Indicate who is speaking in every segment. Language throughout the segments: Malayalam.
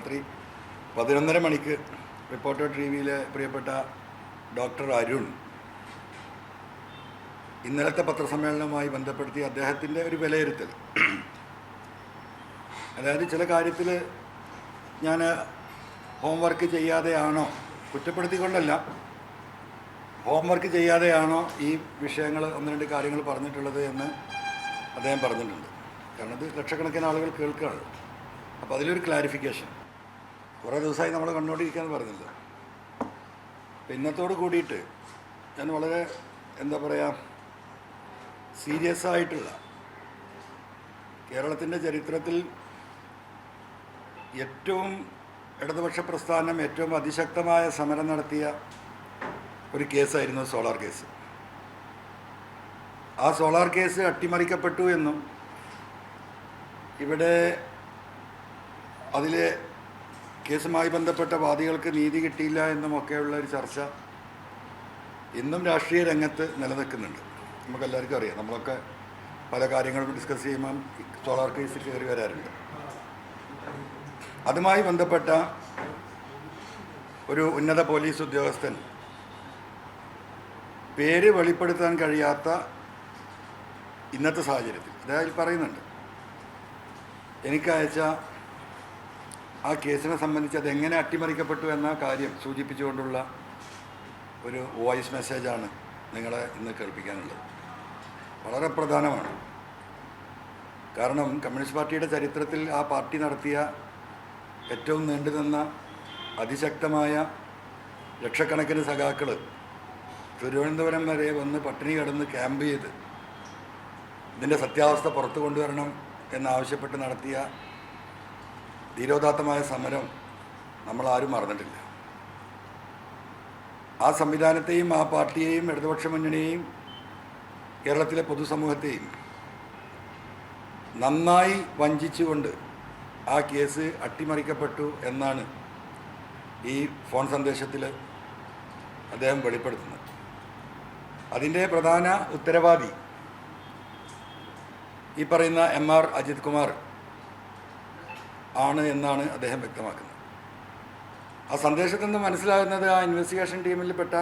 Speaker 1: രാത്രി 11:30 മണിക്ക് റിപ്പോർട്ടർ ടിവിയിലെ പ്രിയപ്പെട്ട ഡോക്ടർ അരുൺ ഇന്നലത്തെ പത്രസമ്മേളനവുമായി ബന്ധപ്പെടുത്തി അദ്ദേഹത്തിൻ്റെ ഒരു വിലയിരുത്തൽ, അതായത് ചില കാര്യത്തിൽ ഞാൻ ഹോംവർക്ക് ചെയ്യാതെയാണോ, കുറ്റപ്പെടുത്തിക്കൊണ്ടല്ല, ഹോംവർക്ക് ചെയ്യാതെയാണോ ഈ വിഷയങ്ങൾ ഒന്ന് രണ്ട് കാര്യങ്ങൾ പറഞ്ഞിട്ടുള്ളത് എന്ന് അദ്ദേഹം പറഞ്ഞിട്ടുണ്ട്. കാരണം ഇത് ലക്ഷക്കണക്കിന് ആളുകൾ കേൾക്കുകയാണ്. അപ്പോൾ അതിലൊരു ക്ലാരിഫിക്കേഷൻ കുറേ ദിവസമായി നമ്മൾ കണ്ടുകൊണ്ടിരിക്കുകയെന്ന് പറഞ്ഞില്ല. അപ്പം ഇന്നത്തോട് കൂടിയിട്ട് ഞാൻ വളരെ എന്താ പറയുക, സീരിയസ് ആയിട്ടുള്ള കേരളത്തിൻ്റെ ചരിത്രത്തിൽ ഏറ്റവും ഇടതുപക്ഷ പ്രസ്ഥാനം ഏറ്റവും അതിശക്തമായ സമരം നടത്തിയ ഒരു കേസായിരുന്നു സോളാർ കേസ്. ആ സോളാർ കേസ് അട്ടിമറിക്കപ്പെട്ടു എന്നും ഇവിടെ അതിലെ കേസുമായി ബന്ധപ്പെട്ട വാദികൾക്ക് നീതി കിട്ടിയില്ല എന്നുമൊക്കെയുള്ള ഒരു ചർച്ച ഇന്നും രാഷ്ട്രീയ രംഗത്ത് നിലനിൽക്കുന്നുണ്ട്. നമുക്കെല്ലാവർക്കും അറിയാം, നമ്മളൊക്കെ പല കാര്യങ്ങളും ഡിസ്കസ് ചെയ്യുമ്പം സോളാർ കേസ് കയറി വരാറുണ്ട്. അതുമായി ബന്ധപ്പെട്ട ഒരു ഉന്നത പോലീസ് ഉദ്യോഗസ്ഥൻ പേര് വെളിപ്പെടുത്താൻ കഴിയാത്ത ഇന്നത്തെ സാഹചര്യത്തിൽ അതായത് പറയുന്നുണ്ട്, എനിക്ക് അയച്ച ആ കേസിനെ സംബന്ധിച്ച് അതെങ്ങനെ അട്ടിമറിക്കപ്പെട്ടു എന്ന കാര്യം സൂചിപ്പിച്ചുകൊണ്ടുള്ള ഒരു വോയിസ് മെസ്സേജാണ് നിങ്ങളെ ഇന്ന് കേൾപ്പിക്കാനുള്ളത്. വളരെ പ്രധാനമാണ്. കാരണം കമ്മ്യൂണിസ്റ്റ് പാർട്ടിയുടെ ചരിത്രത്തിൽ ആ പാർട്ടി നടത്തിയ ഏറ്റവും നീണ്ടുനിന്ന അതിശക്തമായ ലക്ഷക്കണക്കിന് സഖാക്കൾ തിരുവനന്തപുരം വരെ വന്ന് പട്ടിണി കിടന്ന് ക്യാമ്പ് ചെയ്ത് ഇതിൻ്റെ സത്യാവസ്ഥ പുറത്തു കൊണ്ടുവരണം എന്നാവശ്യപ്പെട്ട് നടത്തിയ ധീരോദാത്തമായ സമരം നമ്മളാരും മറന്നിട്ടില്ല. ആ സംവിധാനത്തെയും ആ പാർട്ടിയെയും ഇടതുപക്ഷ മുന്നണിയെയും കേരളത്തിലെ പൊതുസമൂഹത്തെയും നന്നായി വഞ്ചിച്ചുകൊണ്ട് ആ കേസ് അട്ടിമറിക്കപ്പെട്ടു എന്നാണ് ഈ ഫോൺ സന്ദേശത്തിൽ അദ്ദേഹം വെളിപ്പെടുത്തുന്നത്. അതിൻ്റെ പ്രധാന ഉത്തരവാദി ഈ പറയുന്ന MR അജിത് കുമാർ ആണ് എന്നാണ് അദ്ദേഹം വ്യക്തമാക്കുന്നത്. ആ സന്ദേശത്തിൽ നിന്ന് മനസ്സിലാകുന്നത് ആ ഇൻവെസ്റ്റിഗേഷൻ ടീമിൽപ്പെട്ട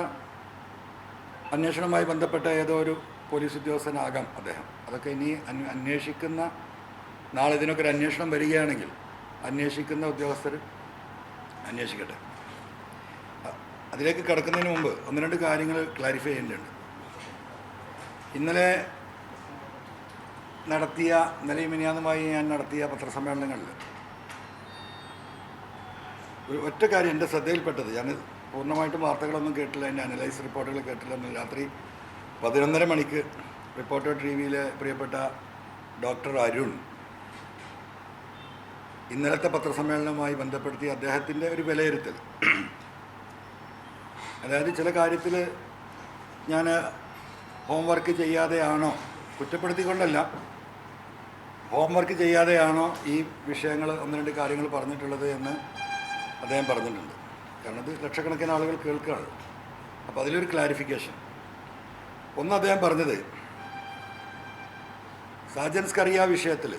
Speaker 1: അന്വേഷണവുമായി ബന്ധപ്പെട്ട ഏതോ ഒരു പോലീസ് ഉദ്യോഗസ്ഥനാകാം അദ്ദേഹം. അതൊക്കെ ഇനി അന്വേഷിക്കുന്ന നാളെ ഇതിനൊക്കെ ഒരു അന്വേഷണം വരികയാണെങ്കിൽ അന്വേഷിക്കുന്ന ഉദ്യോഗസ്ഥർ അന്വേഷിക്കട്ടെ. അതിലേക്ക് കടക്കുന്നതിന് മുമ്പ് ഒന്ന് രണ്ട് കാര്യങ്ങൾ ക്ലാരിഫൈ ചെയ്യേണ്ടതുണ്ട്. ഇന്നലെയും മിനിയാന്നുമായി ഞാൻ നടത്തിയ പത്രസമ്മേളനങ്ങളിൽ ഒരു ഒറ്റ കാര്യം എൻ്റെ ശ്രദ്ധയിൽപ്പെട്ടത്, ഞാൻ പൂർണ്ണമായിട്ടും വാർത്തകളൊന്നും കേട്ടില്ല, എൻ്റെ അനലൈസ് റിപ്പോർട്ടുകൾ കേട്ടില്ല. രാത്രി 11:30 മണിക്ക് റിപ്പോർട്ടർ ടിവിയിലെ പ്രിയപ്പെട്ട ഡോക്ടർ അരുൺ ഇന്നലത്തെ പത്രസമ്മേളനവുമായി ബന്ധപ്പെടുത്തി അദ്ദേഹത്തിൻ്റെ ഒരു വിലയിരുത്തൽ, അതായത് ചില കാര്യത്തിൽ ഞാൻ ഹോംവർക്ക് ചെയ്യാതെയാണോ, കുറ്റപ്പെടുത്തിക്കൊണ്ടല്ല, ഹോംവർക്ക് ചെയ്യാതെയാണോ ഈ വിഷയങ്ങൾ ഒന്ന് രണ്ട് കാര്യങ്ങൾ പറഞ്ഞിട്ടുള്ളത് എന്ന് അദ്ദേഹം പറഞ്ഞിട്ടുണ്ട്. കാരണം ഇത് ലക്ഷക്കണക്കിന് ആളുകൾ കേൾക്കുകയാണ്. അപ്പോൾ അതിലൊരു ക്ലാരിഫിക്കേഷൻ. ഒന്ന്, അദ്ദേഹം പറഞ്ഞത് സാജൻ സ്കറിയ വിഷയത്തിൽ,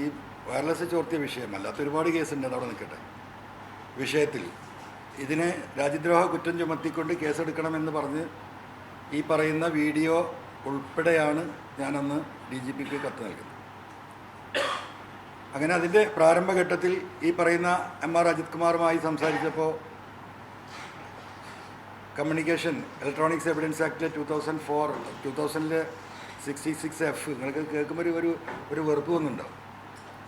Speaker 1: ഈ വയർലെസ് ചോർത്തിയ വിഷയമല്ലാത്ത ഒരുപാട് കേസുണ്ട്, അതവിടെ നിൽക്കട്ടെ, വിഷയത്തിൽ ഇതിനെ രാജ്യദ്രോഹ കുറ്റം ചുമത്തിക്കൊണ്ട് കേസെടുക്കണമെന്ന് പറഞ്ഞ് ഈ പറയുന്ന വീഡിയോ ഉൾപ്പെടെയാണ് ഞാനന്ന് DGPക്ക് കത്ത് നൽകുന്നത്. അങ്ങനെ അതിൻ്റെ പ്രാരംഭഘട്ടത്തിൽ ഈ പറയുന്ന MR അജിത് കുമാറുമായി സംസാരിച്ചപ്പോൾ കമ്മ്യൂണിക്കേഷൻ ഇലക്ട്രോണിക്സ് എവിഡൻസ് ആക്ടിലെ 2000-66F നിങ്ങൾക്ക് കേൾക്കുമ്പോൾ ഒരു വെറുപ്പ് വന്നുണ്ടാവും.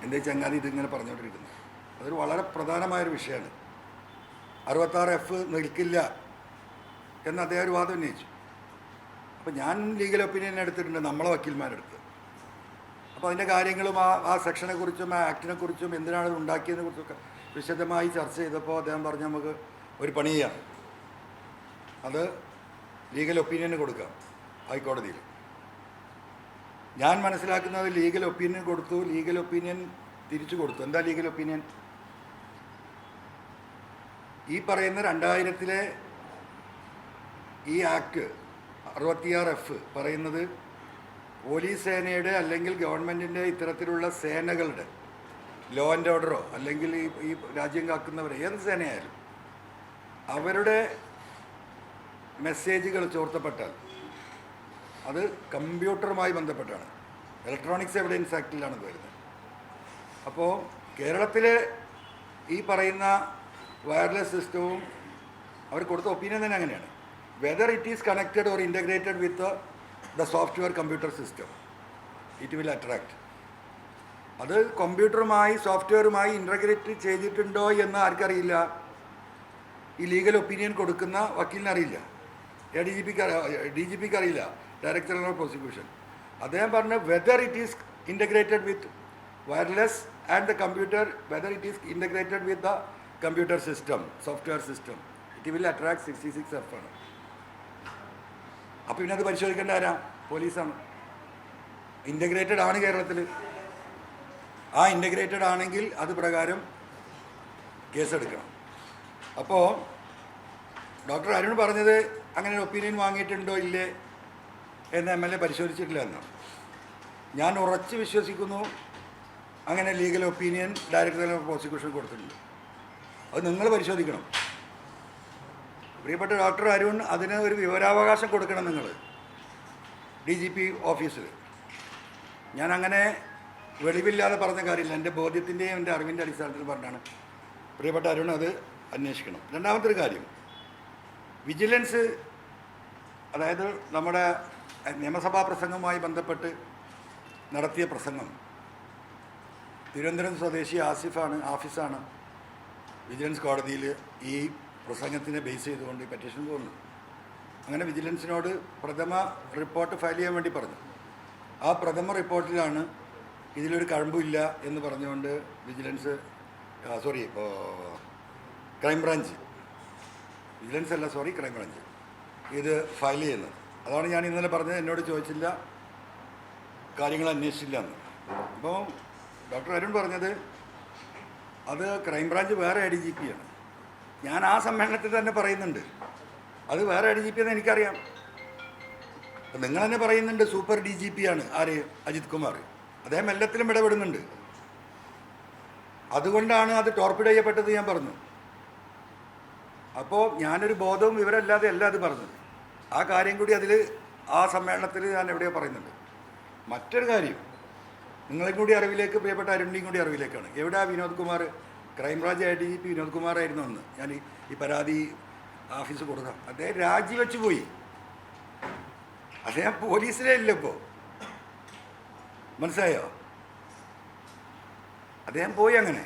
Speaker 1: എൻ്റെ ചങ്ങാതി ഇതിങ്ങനെ പറഞ്ഞുകൊണ്ടിരിക്കുന്നത്. അതൊരു വളരെ പ്രധാനമായൊരു വിഷയമാണ്. 66F നിൽക്കില്ല എന്ന് അദ്ദേഹം ഒരു വാദം ഉന്നയിച്ചു. അപ്പോൾ ഞാൻ ലീഗൽ ഒപ്പീനിയൻ എടുത്തിട്ടുണ്ട്, നമ്മളെ വക്കീൽമാരെടുത്ത്. അപ്പോൾ അതിൻ്റെ കാര്യങ്ങളും ആ സെക്ഷനെക്കുറിച്ചും ആ ആക്ടിനെക്കുറിച്ചും എന്തിനാണ് ഇത് ഉണ്ടാക്കിയതിനെ കുറിച്ചൊക്കെ വിശദമായി ചർച്ച ചെയ്തപ്പോൾ അദ്ദേഹം പറഞ്ഞു, നമുക്ക് ഒരു പണി ചെയ്യാം, അത് ലീഗൽ ഒപ്പീനിയന് കൊടുക്കാം ഹൈക്കോടതിയിൽ. ഞാൻ മനസ്സിലാക്കുന്നത് ലീഗൽ ഒപ്പീനിയൻ കൊടുത്തു, ലീഗൽ ഒപ്പീനിയൻ തിരിച്ചു കൊടുത്തു. എന്താ ലീഗൽ ഒപ്പീനിയൻ? ഈ പറയുന്ന 2000-ലെ ഈ ആക്ട് 66F പറയുന്നത് പോലീസ് സേനയുടെ അല്ലെങ്കിൽ ഗവൺമെൻറ്റിൻ്റെ ഇത്തരത്തിലുള്ള സേനകളുടെ ലോ ആൻഡ് ഓർഡറോ അല്ലെങ്കിൽ ഈ രാജ്യം കാക്കുന്നവരോ ഏത് സേനയായാലും അവരുടെ മെസ്സേജുകൾ ചോർത്തപ്പെട്ടാൽ അത് കമ്പ്യൂട്ടറുമായി ബന്ധപ്പെട്ടാണ്. ഇലക്ട്രോണിക്സ് എവിഡൻസ് ആക്ടിലാണ് വരുന്നത്. അപ്പോൾ കേരളത്തിലെ ഈ പറയുന്ന വയർലെസ് സിസ്റ്റവും അവർ കൊടുത്ത ഒപ്പീനിയൻ തന്നെ അങ്ങനെയാണ്. Whether it is connected or integrated with the software computer system it will attract. അത് കമ്പ്യൂട്ടറുമായി സോഫ്റ്റ്വെയറുമായി ഇൻ്റഗ്രേറ്റ് ചെയ്തിട്ടുണ്ടോ എന്ന് ആർക്കറിയില്ല. ഈ ലീഗൽ ഒപ്പീനിയൻ കൊടുക്കുന്ന വക്കീലിന് അറിയില്ല, ഡി ജി പിക്ക് അറിയില്ല, ഡയറക്ടർ ജനറൽ ഓഫ് പ്രോസിക്യൂഷൻ. അദ്ദേഹം പറഞ്ഞ whether it is integrated with wireless and the computer, whether it is integrated with the computer system, software system, it will attract 66F ആണ്. അപ്പോൾ പിന്നെ അത് പരിശോധിക്കേണ്ട ആരാ? പോലീസാണ്. ഇൻ്റഗ്രേറ്റഡ് ആണ് കേരളത്തിൽ. ആ ഇൻ്റഗ്രേറ്റഡ് ആണെങ്കിൽ അത് പ്രകാരം കേസെടുക്കണം. അപ്പോൾ ഡോക്ടർ അരുൺ പറഞ്ഞത് അങ്ങനെ ഒപ്പീനിയൻ വാങ്ങിയിട്ടുണ്ടോ ഇല്ലേ എന്ന് MLA പരിശോധിച്ചിട്ടില്ല എന്നാണ്. ഞാൻ ഉറച്ച് വിശ്വസിക്കുന്നു അങ്ങനെ legal opinion director general of prosecution കൊടുത്തിട്ടുണ്ട്. അത് നിങ്ങൾ പരിശോധിക്കണം. പ്രിയപ്പെട്ട ഡോക്ടർ അരുൺ, അതിന് ഒരു വിവരാവകാശം കൊടുക്കണം നിങ്ങൾ DGP ഓഫീസിൽ. ഞാൻ അങ്ങനെ വെളിവില്ലാതെ പറഞ്ഞ കാര്യമില്ല, എൻ്റെ ബോധ്യത്തിൻ്റെയും എൻ്റെ അറിവിൻ്റെ അടിസ്ഥാനത്തിൽ പറഞ്ഞാണ്. പ്രിയപ്പെട്ട അരുൺ അത് അന്വേഷിക്കണം. രണ്ടാമത്തെ ഒരു കാര്യം, വിജിലൻസ്, അതായത് നമ്മുടെ നിയമസഭാ പ്രസംഗവുമായി ബന്ധപ്പെട്ട് നടത്തിയ പ്രസംഗം, തിരുവനന്തപുരം സ്വദേശി ആഫീസാണ് വിജിലൻസ് കോടതിയിൽ ഈ പ്രസംഗത്തിനെ ബേസ് ചെയ്തുകൊണ്ട് ഈ പെറ്റീഷൻ പോകുന്നത്. അങ്ങനെ വിജിലൻസിനോട് പ്രഥമ റിപ്പോർട്ട് ഫയൽ ചെയ്യാൻ വേണ്ടി പറഞ്ഞു. ആ പ്രഥമ റിപ്പോർട്ടിലാണ് ഇതിലൊരു കഴമ്പില്ല എന്ന് പറഞ്ഞുകൊണ്ട് ക്രൈംബ്രാഞ്ച് ഇത് ഫയൽ ചെയ്യുന്നത്. അതാണ് ഞാൻ ഇന്നലെ പറഞ്ഞത്, എന്നോട് ചോദിച്ചില്ല, കാര്യങ്ങൾ അന്വേഷിച്ചില്ല എന്ന്. അപ്പോൾ ഡോക്ടർ അരുൺ പറഞ്ഞത് അത് ക്രൈംബ്രാഞ്ച് വേറെ ADGP ആണ്. ഞാൻ ആ സമ്മേളനത്തിൽ തന്നെ പറയുന്നുണ്ട് അത് വേറെ ADGP എന്ന് എനിക്കറിയാം. അപ്പം നിങ്ങൾ തന്നെ പറയുന്നുണ്ട് സൂപ്പർ DGP ആണ് ആര്? അജിത് കുമാർ. അദ്ദേഹം എല്ലാത്തിലും ഇടപെടുന്നുണ്ട്. അതുകൊണ്ടാണ് അത് ടോർപ്പിഡ് ചെയ്യപ്പെട്ടത് ഞാൻ പറഞ്ഞു. അപ്പോൾ ഞാനൊരു ബോധവും വിവരമില്ലാതെ അല്ല അത് പറഞ്ഞത്. ആ കാര്യം കൂടി അതിൽ ആ സമ്മേളനത്തിൽ ഞാൻ എവിടെയോ പറയുന്നുണ്ട്. മറ്റൊരു കാര്യം നിങ്ങളെയും കൂടി അറിവിലേക്ക്, പ്രിയപ്പെട്ട അരുണിൻ്റെയും കൂടി അറിവിലേക്കാണ്. എവിടെ വിനോദ് കുമാർ? ക്രൈംബ്രാഞ്ച് ADGP വിനോദ് കുമാറായിരുന്നു അന്ന് ഞാൻ ഈ പരാതി ഓഫീസ് കൊടുക്കാം. അദ്ദേഹം രാജിവെച്ച് പോയി. അദ്ദേഹം പോലീസിലേ ഇല്ല ഇപ്പോൾ, മനസ്സിലായോ? അദ്ദേഹം പോയി. അങ്ങനെ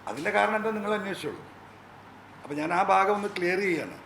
Speaker 1: അതിൻ്റെ കാരണം എന്താ നിങ്ങൾ അന്വേഷിച്ചോളൂ. അപ്പോൾ ഞാൻ ആ ഭാഗം ഒന്ന് ക്ലിയർ ചെയ്യാണ്.